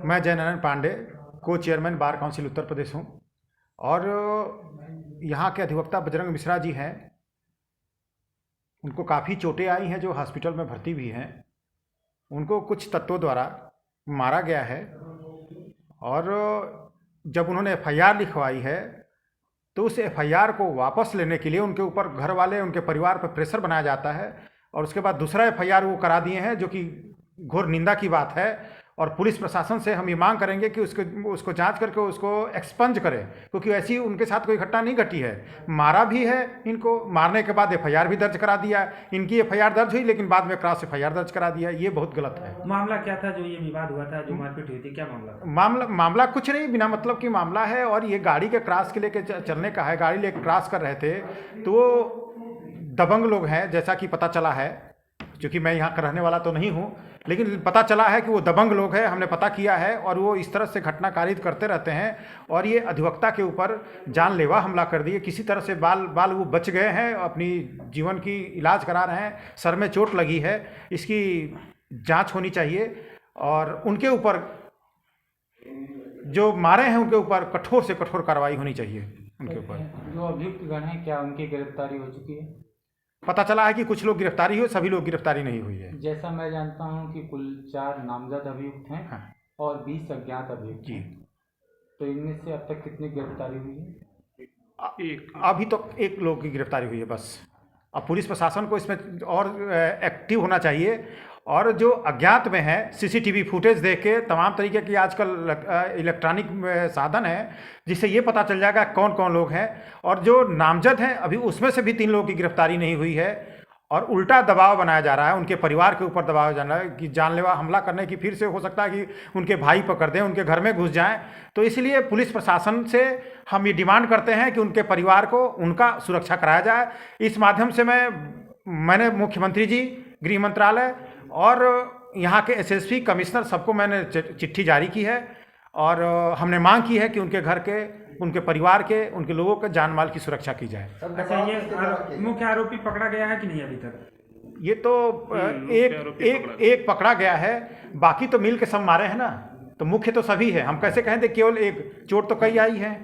मैं जयनारायण पांडे, को chairman bar council Uttar Pradesh हूँ। और यहाँ के अधिवक्ता बजरंग मिश्रा जी हैं, उनको काफ़ी चोटें आई हैं, जो हॉस्पिटल में भर्ती भी हैं। उनको कुछ तत्वों द्वारा मारा गया है और जब उन्होंने एफआईआर लिखवाई है तो उस एफआईआर को वापस लेने के लिए उनके ऊपर घर वाले, उनके परिवार पर प्रेशर बनाया जाता है और उसके बाद दूसरा एफआईआर वो करा दिए हैं, जो कि घोर निंदा की बात है। और पुलिस प्रशासन से हम ये मांग करेंगे कि उसको जांच करके उसको एक्सपंज करें, क्योंकि ऐसी उनके साथ कोई घटना नहीं घटी है। मारा भी है, इनको मारने के बाद एफआईआर भी दर्ज करा दिया। इनकी एफआईआर दर्ज हुई लेकिन बाद में क्रॉस एफआईआर दर्ज करा दिया। ये बहुत गलत है। मामला क्या था जो ये विवाद हुआ था, जो मारपीट हुई थी, क्या मामला था? मामला कुछ नहीं, बिना मतलब की मामला है। और ये गाड़ी के क्रॉस के लेके चलने का है, गाड़ी लेके क्रॉस कर रहे थे तो वो दबंग लोग हैं, जैसा कि पता चला है। क्योंकि मैं यहाँ का रहने वाला तो नहीं हूँ, लेकिन पता चला है कि वो दबंग लोग हैं, हमने पता किया है। और वो इस तरह से घटना कारित करते रहते हैं और ये अधिवक्ता के ऊपर जानलेवा हमला कर दिए। किसी तरह से बाल वो बच गए हैं, अपनी जीवन की इलाज करा रहे हैं। सर में चोट लगी है, इसकी जांच होनी चाहिए और उनके ऊपर जो मारे हैं उनके ऊपर कठोर से कठोर कार्रवाई होनी चाहिए। उनके ऊपर जो अभियुक्त गण है, क्या उनकी गिरफ्तारी हो चुकी है? पता चला है कि कुछ लोग गिरफ्तारी हुए, सभी लोग गिरफ्तारी नहीं हुई है। जैसा मैं जानता हूं कि कुल 4 नामजद अभियुक्त हैं। हाँ। और 20 अज्ञात अभियुक्त जी। हैं। तो इनमें से अब तक कितनी गिरफ्तारी हुई है? अभी तो एक लोग की गिरफ्तारी हुई है बस। अब पुलिस प्रशासन को इसमें और एक्टिव होना चाहिए। और जो अज्ञात में है, सीसीटीवी फुटेज देख के, तमाम तरीके की आजकल इलेक्ट्रॉनिक साधन है जिससे ये पता चल जाएगा कौन कौन लोग हैं। और जो नामजद हैं अभी उसमें से भी 3 लोगों की गिरफ्तारी नहीं हुई है। और उल्टा दबाव बनाया जा रहा है, उनके परिवार के ऊपर दबाव जा रहा है कि जानलेवा हमला करने की। फिर से हो सकता है कि उनके भाई पकड़ दें, उनके घर में घुस जाएं। तो इसलिए पुलिस प्रशासन से हम ये डिमांड करते हैं कि उनके परिवार को उनका सुरक्षा कराया जाए। इस माध्यम से मैंने मुख्यमंत्री जी, गृह मंत्रालय और यहाँ के एसएसपी, कमिश्नर, सबको मैंने चिट्ठी जारी की है। और हमने मांग की है कि उनके घर के, उनके परिवार के, उनके लोगों के जान माल की सुरक्षा की जाए। अच्छा, ये मुख्य आरोपी पकड़ा गया है कि नहीं अभी तक? ये तो एक पकड़ा गया है, बाकी तो मिल के सब मारे हैं ना। तो मुख्य तो सभी है, हम कैसे कहें केवल एक? चोट तो कई आई है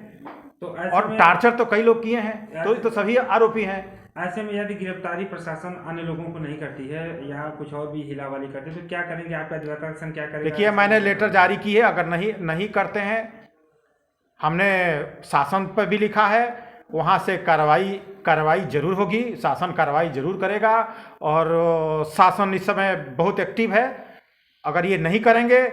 तो और टार्चर तो कई लोग किए हैं, तो सभी आरोपी हैं। ऐसे में यदि गिरफ्तारी प्रशासन अन्य लोगों को नहीं करती है या कुछ और भी हिलावाली करते हैं तो क्या करेंगे? आपका अधिवक्ता संघ क्या करेगा? देखिए, मैंने लेटर जारी की है। अगर नहीं करते हैं, हमने शासन पर भी लिखा है, वहाँ से कार्रवाई जरूर होगी। शासन कार्रवाई जरूर करेगा और शासन इस समय बहुत एक्टिव है। अगर ये नहीं करेंगे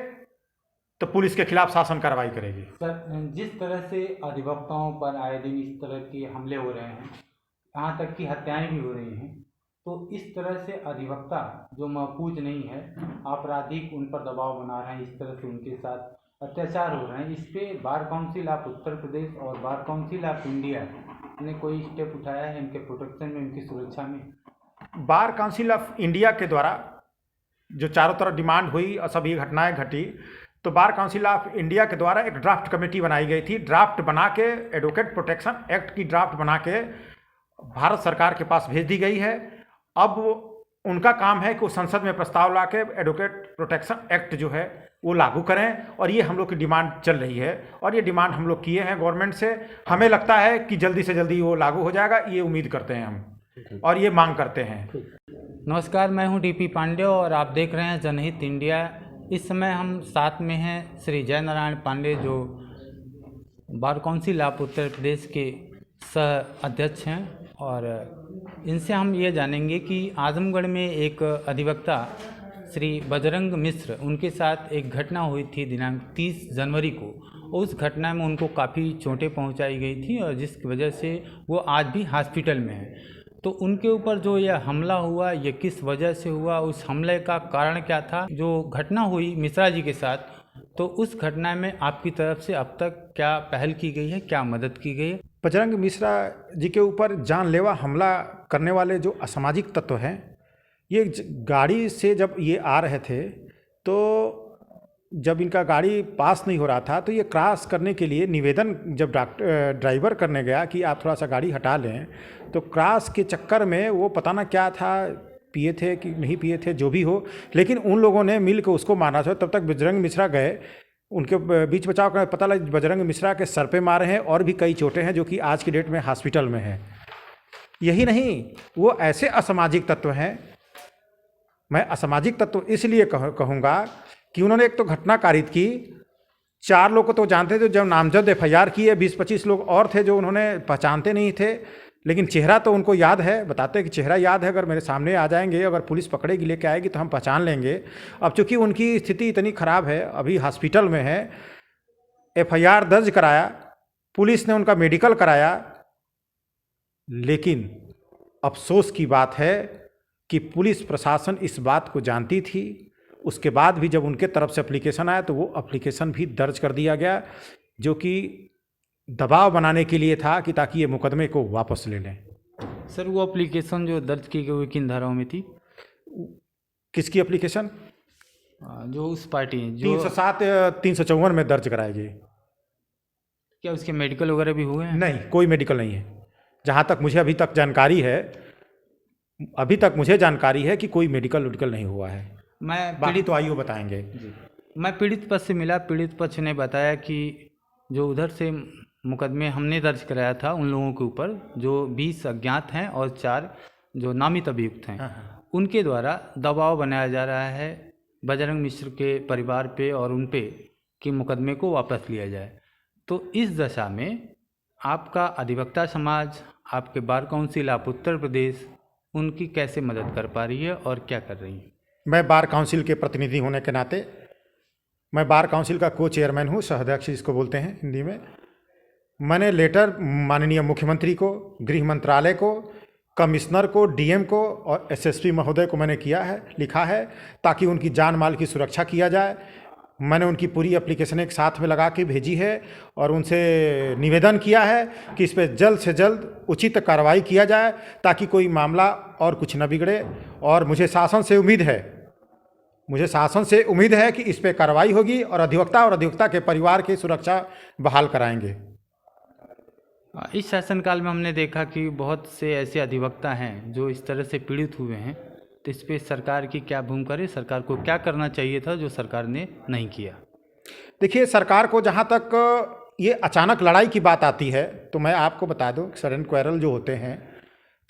तो पुलिस के खिलाफ शासन कार्रवाई करेगी। सर, जिस तरह से अधिवक्ताओं पर आए दिन इस तरह के हमले हो रहे हैं, यहाँ तक कि हत्याएं भी हो रही हैं, तो इस तरह से अधिवक्ता जो महफूज नहीं है, आपराधिक उन पर दबाव बना रहे हैं, इस तरह से उनके साथ अत्याचार हो रहे हैं, इस पे bar council of Uttar Pradesh और बार काउंसिल ऑफ इंडिया ने कोई स्टेप उठाया है इनके प्रोटेक्शन में, इनकी सुरक्षा में? बार काउंसिल ऑफ इंडिया के द्वारा जो चारों तरफ डिमांड हुई और सभी घटनाएं घटी, तो बार काउंसिल ऑफ इंडिया के द्वारा एक ड्राफ्ट कमेटी बनाई गई थी। ड्राफ्ट बना के, एडवोकेट प्रोटेक्शन एक्ट की ड्राफ्ट बना के भारत सरकार के पास भेज दी गई है। अब उनका काम है कि वो संसद में प्रस्ताव ला के एडवोकेट प्रोटेक्शन एक्ट जो है वो लागू करें। और ये हम लोग की डिमांड चल रही है और ये डिमांड हम लोग किए हैं गवर्नमेंट से। हमें लगता है कि जल्दी से जल्दी वो लागू हो जाएगा, ये उम्मीद करते हैं हम और ये मांग करते हैं। नमस्कार, मैं हूं डीपी पांडे और आप देख रहे हैं जनहित इंडिया। इस समय हम साथ में हैं श्री जयनारायण पांडे, जो bar council of Uttar Pradesh के सह अध्यक्ष हैं। और इनसे हम ये जानेंगे कि आजमगढ़ में एक अधिवक्ता श्री बजरंग मिश्र, उनके साथ एक घटना हुई थी दिनांक 30 जनवरी को। उस घटना में उनको काफ़ी चोटें पहुंचाई गई थी और जिसकी वजह से वो आज भी हॉस्पिटल में हैं। तो उनके ऊपर जो यह हमला हुआ, ये किस वजह से हुआ, उस हमले का कारण क्या था, जो घटना हुई मिश्रा जी के साथ, तो उस घटना में आपकी तरफ से अब तक क्या पहल की गई है, क्या मदद की गई है? बजरंग मिश्रा जी के ऊपर जानलेवा हमला करने वाले जो असामाजिक तत्व हैं, ये गाड़ी से जब ये आ रहे थे तो जब इनका गाड़ी पास नहीं हो रहा था तो ये क्रॉस करने के लिए निवेदन जब ड्राइवर करने गया कि आप थोड़ा सा गाड़ी हटा लें, तो क्रॉस के चक्कर में वो पता ना क्या था, पिए थे कि नहीं पिए थे, जो भी हो, लेकिन उन लोगों ने मिल के उसको मारा था। तब तक बजरंग मिश्रा गए उनके बीच बचाव का पता लगा बजरंग मिश्रा के सर पे मारे हैं और भी कई चोटें हैं जो कि आज की डेट में हॉस्पिटल में हैं। यही नहीं, वो ऐसे असामाजिक तत्व हैं, मैं असामाजिक तत्व इसलिए कहूँगा कि उन्होंने एक तो घटना कारित की, 4 लोग को तो जानते थे, जब नामजद FIR किए 20-25 लोग और थे जो उन्होंने पहचानते नहीं थे, लेकिन चेहरा तो उनको याद है, बताते हैं कि चेहरा याद है, अगर मेरे सामने आ जाएंगे, अगर पुलिस पकड़ेगी लेके आएगी तो हम पहचान लेंगे। अब चूंकि उनकी स्थिति इतनी ख़राब है, अभी हॉस्पिटल में है, FIR दर्ज कराया, पुलिस ने उनका मेडिकल कराया, लेकिन अफसोस की बात है कि पुलिस प्रशासन इस बात को जानती थी। उसके बाद भी जब उनके तरफ से एप्लीकेशन आया तो वो एप्लीकेशन भी दर्ज कर दिया गया, जो कि दबाव बनाने के लिए था कि ताकि ये मुकदमे को वापस ले लें। सर वो एप्लीकेशन जो दर्ज की गई वो किन धाराओं में थी? किसकी एप्लीकेशन? जो उस पार्टी जो 307 354 में दर्ज कराई गई। क्या उसके मेडिकल वगैरह भी हुए हैं? नहीं, कोई मेडिकल नहीं है। जहाँ तक मुझे अभी तक जानकारी है कि कोई मेडिकल नहीं हुआ है। मैं बाकी तो आइए बताएंगे। मैं पीड़ित पक्ष से मिला, पीड़ित पक्ष ने बताया कि जो उधर से मुकदमे हमने दर्ज कराया था उन लोगों के ऊपर, जो 20 अज्ञात हैं और 4 जो नामित अभियुक्त हैं, उनके द्वारा दबाव बनाया जा रहा है बजरंग मिश्र के परिवार पे और उन पे कि मुकदमे को वापस लिया जाए। तो इस दशा में आपका अधिवक्ता समाज, आपके bar council of Uttar Pradesh, उनकी कैसे मदद कर पा रही है और क्या कर रही है? मैं बार काउंसिल के प्रतिनिधि होने के नाते, मैं बार काउंसिल का को-चेयरमैन हूँ, सहअध्यक्ष जिसको बोलते हैं हिंदी में। मैंने लेटर माननीय मुख्यमंत्री को, गृह मंत्रालय को, कमिश्नर को, DM को और SSP महोदय को मैंने लिखा है ताकि उनकी जान माल की सुरक्षा किया जाए। मैंने उनकी पूरी एप्लीकेशन एक साथ में लगा के भेजी है और उनसे निवेदन किया है कि इस पर जल्द से जल्द उचित कार्रवाई किया जाए ताकि कोई मामला और कुछ न बिगड़े। और मुझे शासन से उम्मीद है कि इस पर कार्रवाई होगी और अधिवक्ता के परिवार की सुरक्षा बहाल कराएंगे। इस शासनकाल में हमने देखा कि बहुत से ऐसे अधिवक्ता हैं जो इस तरह से पीड़ित हुए हैं, तो इस पर सरकार की क्या भूमिका है? सरकार को क्या करना चाहिए था जो सरकार ने नहीं किया? देखिए, सरकार को जहाँ तक ये अचानक लड़ाई की बात आती है तो मैं आपको बता दूं, सडन क्वेरल जो होते हैं,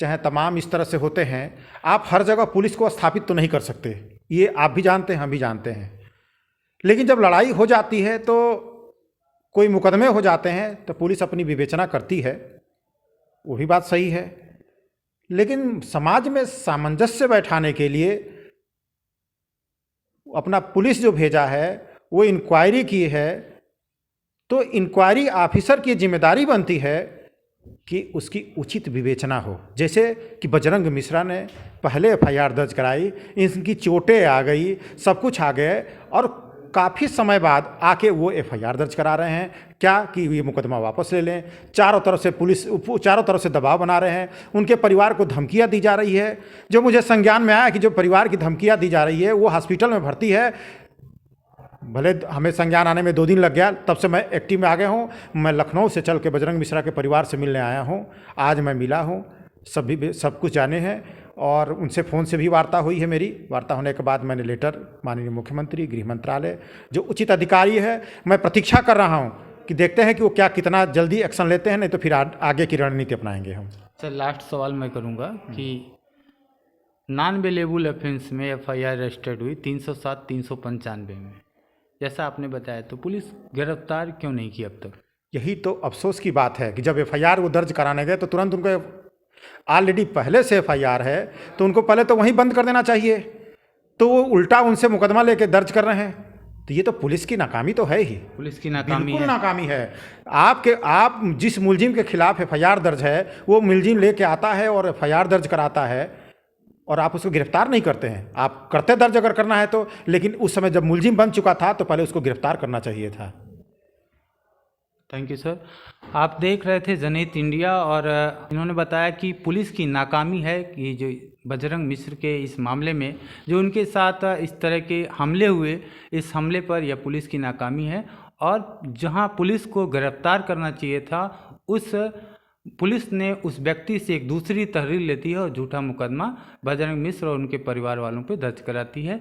चाहे तमाम इस तरह से होते हैं, आप हर जगह पुलिस को स्थापित तो नहीं कर सकते, ये आप भी जानते हैं, हम भी जानते हैं। लेकिन जब लड़ाई हो जाती है तो कोई मुकदमे हो जाते हैं तो पुलिस अपनी विवेचना करती है, वो भी बात सही है। लेकिन समाज में सामंजस्य बैठाने के लिए अपना पुलिस जो भेजा है वो इंक्वायरी की है, तो इंक्वायरी ऑफिसर की जिम्मेदारी बनती है कि उसकी उचित विवेचना हो। जैसे कि बजरंग मिश्रा ने पहले FIR दर्ज कराई, इनकी चोटें आ गई, सब कुछ आ गए और काफ़ी समय बाद आके वो FIR दर्ज करा रहे हैं क्या कि ये मुकदमा वापस ले लें। चारों तरफ से दबाव बना रहे हैं, उनके परिवार को धमकियां दी जा रही है। जो मुझे संज्ञान में आया कि जो परिवार की धमकियां दी जा रही है वो हॉस्पिटल में भर्ती है, भले हमें संज्ञान आने में 2 दिन लग गया, तब से मैं एक्टिव में आ गया हूँ। मैं लखनऊ से चल के बजरंग मिश्रा के परिवार से मिलने आया हूँ, आज मैं मिला हूँ, सब कुछ जाने हैं और उनसे फ़ोन से भी वार्ता हुई है। मेरी वार्ता होने के बाद मैंने लेटर माननीय मुख्यमंत्री, गृह मंत्रालय, जो उचित अधिकारी है, मैं प्रतीक्षा कर रहा हूँ कि देखते हैं कि वो कितना जल्दी एक्शन लेते हैं, नहीं तो फिर आगे की रणनीति अपनाएंगे हम। सर लास्ट सवाल मैं करूँगा कि नॉन बेलेबल ऑफेंस में FIR रजिस्टर्ड हुई 307 395 में, जैसा आपने बताया, तो पुलिस गिरफ्तार क्यों नहीं की अब तक? यही तो अफसोस की बात है कि जब FIR वो दर्ज कराने गए तो तुरंत उनको ऑलरेडी पहले से FIR है तो उनको पहले तो वहीं बंद कर देना चाहिए, तो वो उल्टा उनसे मुकदमा लेके दर्ज कर रहे हैं। तो ये तो पुलिस की नाकामी तो है ही, पुलिस की नाकामी बिल्कुल है। नाकामी है। आप जिस मुलजिम के खिलाफ FIR दर्ज है वो मुलजिम लेके आता है और FIR दर्ज कराता है और आप उसको गिरफ्तार नहीं करते हैं। आप करते दर्ज अगर करना है तो, लेकिन उस समय जब मुलजिम बन चुका था तो पहले उसको गिरफ्तार करना चाहिए था। Thank you sir. आप देख रहे थे जनहित इंडिया और इन्होंने बताया कि पुलिस की नाकामी है कि जो बजरंग मिश्र के इस मामले में जो उनके साथ इस तरह के हमले हुए, इस हमले पर यह पुलिस की नाकामी है और जहां पुलिस को गिरफ्तार करना चाहिए था उस पुलिस ने उस व्यक्ति से एक दूसरी तहरीर लेती है और झूठा मुकदमा बजरंग मिश्र और उनके परिवार वालों पर दर्ज कराती है।